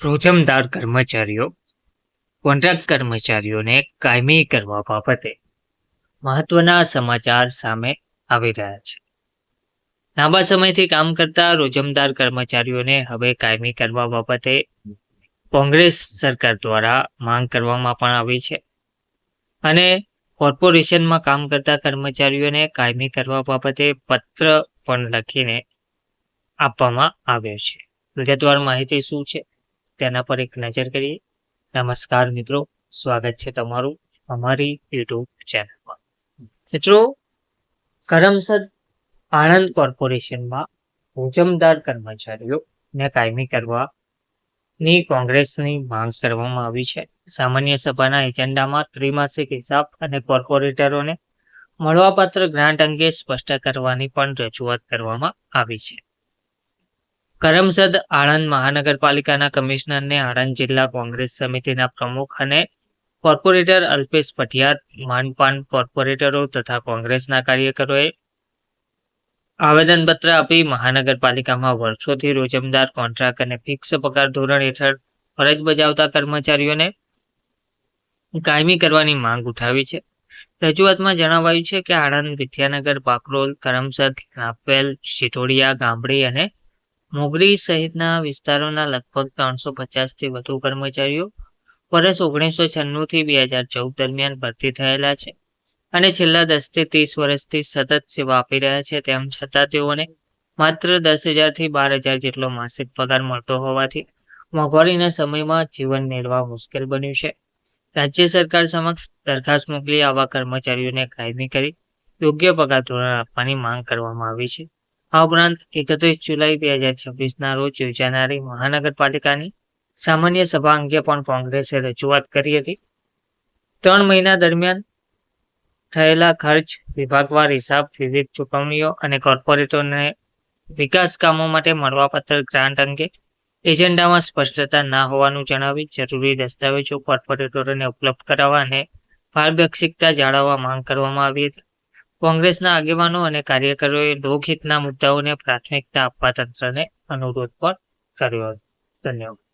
રોજમદાર કર્મચારીઓ કોન્ટ્રાક્ટ કર્મચારીઓને કાયમી કરવા બાબતે મહત્વના સમાચાર સામે આવી રહ્યા છે. લાંબા સમયથી કામ કરતા રોજમદાર કર્મચારીઓને હવે કાયમી કરવા બાબતે કોંગ્રેસ સરકાર દ્વારા માંગ કરવામાં પણ આવી છે અને કોર્પોરેશનમાં કામ કરતા કર્મચારીઓને કાયમી કરવા બાબતે પત્ર પણ લખીને આપવામાં આવ્યો છે. વિગતવાર માહિતી શું છે તેના પર એક નજર કરીએ. નમસ્કાર મિત્રો, સ્વાગત છે તમારું અમારી યુટ્યુબ ચેનલમાં. મિત્રો, કરમસદ આણંદ કોર્પોરેશનમાં રોજમદાર કર્મચારીઓને કાયમી કરવાની કોંગ્રેસની માંગ કરવામાં આવી છે. સામાન્ય સભાના એજન્ડામાં ત્રિમાસિક હિસાબ અને કોર્પોરેટરોને મળવાપાત્ર ગ્રાન્ટ અંગે સ્પષ્ટ કરવાની પણ રજૂઆત કરવામાં આવી છે. કરમસદ આણંદ મહાનગરપાલિકાના કમિશનરને આણંદ જિલ્લા કોંગ્રેસ સમિતિના પ્રમુખ અને કોર્પોરેટર અલ્પેશ પટિયાર, માનપાન કોર્પોરેટરો તથા કોંગ્રેસના કાર્યકરોએ આવેદનપત્ર આપી મહાનગરપાલિકામાં વર્ષોથી રોજમદાર, કોન્ટ્રાક્ટ અને ફિક્સ પગાર ધોરણ હેઠળ ફરજ બજાવતા કર્મચારીઓને કાયમી કરવાની માંગ ઉઠાવી છે. રજૂઆતમાં જણાવાયું છે કે આણંદ, વિદ્યાનગર, બાકરોલ, કરમસદ, નાપવેલ, શિટોડિયા, ગામડી અને મોગરી સહિતના વિસ્તારોના લગભગ 350થી વધુ કર્મચારીઓ વર્ષ 1996 થી 2014 દરમિયાન ભરતી થયેલા છે અને છેલ્લા 10 થી 30 વર્ષથી સતત સેવા આપી રહ્યા છે. તેમ છતાં તેઓને માત્ર 10,000 થી 12,000 જેટલો માસિક પગાર મળતો હોવાથી મોંઘવારીના સમયમાં જીવન નિર્વાહ મુશ્કેલ બન્યું છે. રાજ્ય સરકાર સમક્ષ દરખાસ્ત મોકલી આવા કર્મચારીઓને કાયમી કરી યોગ્ય પગાર ધોરણ આપવાની માંગ કરવામાં આવી છે. આ ઉપરાંત 31 જુલાઈ 2026ના રોજ યોજાનારી મહાનગરપાલિકાની સામાન્ય સભા અંગે પણ કોંગ્રેસે રજૂઆત કરી હતી. 3 મહિના દરમિયાન થયેલા ખર્ચ, વિભાગવાર હિસાબ, વિવિધ ચૂકવણીઓ અને કોર્પોરેટરોને વિકાસ કામો માટે મળવાપાત્ર ગ્રાન્ટ અંગે એજન્ડામાં સ્પષ્ટતા ના હોવાનું જણાવી જરૂરી દસ્તાવેજો કોર્પોરેટરોને ઉપલબ્ધ કરાવવા અને પારદર્શિકતા જાળવવા માંગ કરવામાં આવી હતી. કોંગ્રેસના આગેવાનો અને કાર્યકરોએ લોકહિતના મુદ્દાઓને પ્રાથમિકતા આપવા તંત્રને અનુરોધ પણ કર્યો હતો. ધન્યવાદ.